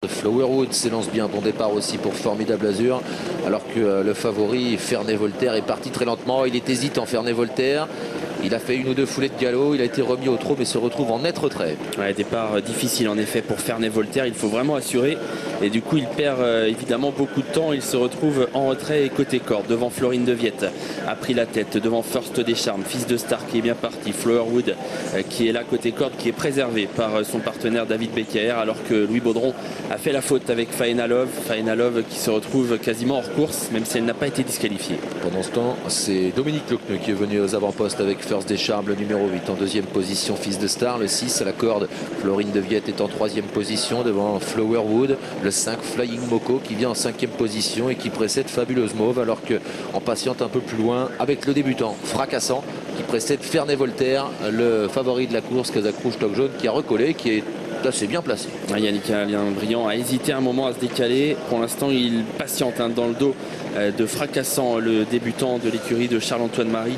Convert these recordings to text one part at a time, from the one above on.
Flowerwood s'élance bien, bon départ aussi pour Formidable Azur, alors que le favori Ferney Voltaire est parti très lentement. Il est hésitant, Ferney Voltaire. Il a fait une ou deux foulées de galop, il a été remis au trot mais se retrouve en net retrait. Ouais, départ difficile en effet pour Ferney Voltaire, il faut vraiment assurer et du coup il perd évidemment beaucoup de temps. Il se retrouve en retrait et côté corde devant Florine de Viette, a pris la tête devant First des Charmes, Fils de Star qui est bien parti, Flowerwood qui est là côté corde, qui est préservé par son partenaire David Becker, alors que Louis Baudron a fait la faute avec Faena Love qui se retrouve quasiment hors course même si elle n'a pas été disqualifiée. Pendant ce temps, c'est Dominique Lochneux qui est venu aux avant-postes avec First des Charmes, le numéro 8 en deuxième position, Fils de Star, le 6 à la corde, Florine de Viette est en troisième position devant Flowerwood, le 5 Flying Moko qui vient en cinquième position et qui précède Fabuleuse Mauve, alors qu'on patiente un peu plus loin avec le débutant Fracassant qui précède Ferney Voltaire, le favori de la course, Casac Rouge Toc Jaune, qui a recollé, qui est assez bien placé. Yannick Alain Briand a hésité un moment à se décaler. Pour l'instant, il patiente dans le dos de Fracassant, le débutant de l'écurie de Charles-Antoine Marie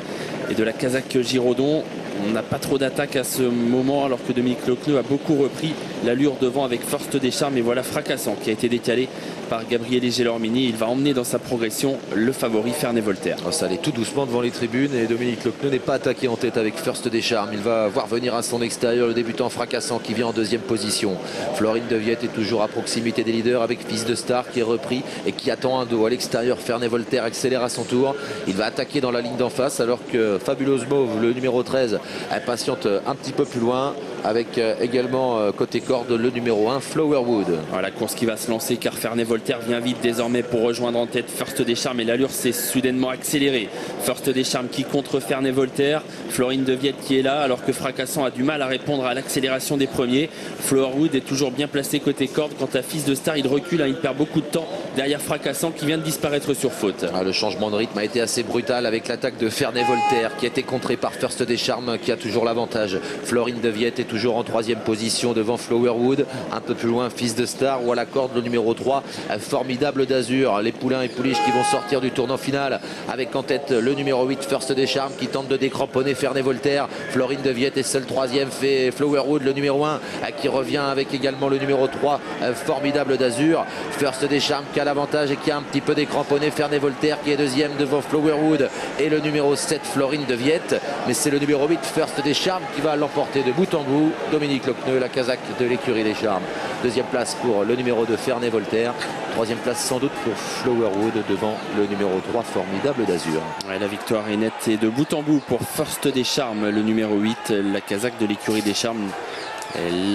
et de la Casac Giraudon. On n'a pas trop d'attaque à ce moment, alors que Dominique Lochneux a beaucoup repris l'allure devant avec First des Charmes. Et voilà Fracassant qui a été décalé par Gabriel Gelormini. Il va emmener dans sa progression le favori Ferney Voltaire. Ça allait tout doucement devant les tribunes et Dominique Lochneux n'est pas attaqué en tête avec First des Charmes. Il va voir venir à son extérieur le débutant Fracassant qui vient en deuxième position. Florine de Viette est toujours à proximité des leaders avec Fils de Star qui est repris et qui attend un dos. À l'extérieur, Ferney Voltaire accélère à son tour. Il va attaquer dans la ligne d'en face, alors que Fabuleuse Mauve, le numéro 13, impatiente un petit peu plus loin avec également côté corde le numéro 1 Flowerwood. La course qui va se lancer car Ferney Voltaire vient vite désormais pour rejoindre en tête First des Charmes et l'allure s'est soudainement accélérée. First des Charmes qui contre Ferney Voltaire, Florine de Viette qui est là alors que Fracassant a du mal à répondre à l'accélération des premiers. Flowerwood est toujours bien placé côté corde. Quant à Fils de Star, il recule, il perd beaucoup de temps derrière Fracassant qui vient de disparaître sur faute. Le changement de rythme a été assez brutal avec l'attaque de Ferney Voltaire qui a été contrée par First des Charmes qui a toujours l'avantage. Florine de Viette est toujours en troisième position devant Flowerwood, un peu plus loin Fils de Star, ou à la corde le numéro 3 Formidable d'Azur. Les poulains et pouliches qui vont sortir du tournant final avec en tête le numéro 8 First des Charmes qui tente de décramponner Ferney Voltaire. Florine de Viette est seul troisième, fait Flowerwood le numéro 1 qui revient avec également le numéro 3 Formidable d'Azur. First des Charmes qui a l'avantage et qui a un petit peu décramponné Ferney Voltaire qui est deuxième devant Flowerwood et le numéro 7 Florine de Viette, mais c'est le numéro 8 First des Charmes qui va l'emporter de bout en bout. Dominique Lochneux, la Casaque de l'écurie des Charmes. Deuxième place pour le numéro 2 Ferney Voltaire. Troisième place sans doute pour Flowerwood devant le numéro 3 Formidable d'Azur. La victoire est nette et de bout en bout pour First des Charmes, le numéro 8, la Casaque de l'écurie des Charmes.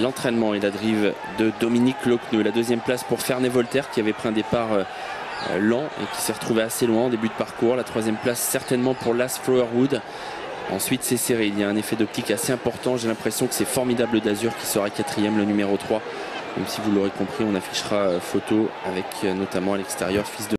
L'entraînement et la drive de Dominique Lochneux. La deuxième place pour Ferney Voltaire qui avait pris un départ lent et qui s'est retrouvé assez loin en début de parcours. La troisième place certainement pour Las Flowerwood. Ensuite c'est serré, il y a un effet d'optique assez important. J'ai l'impression que c'est Formidable d'Azur qui sera quatrième, le numéro 3. Même si vous l'aurez compris, on affichera photo avec notamment à l'extérieur Fils de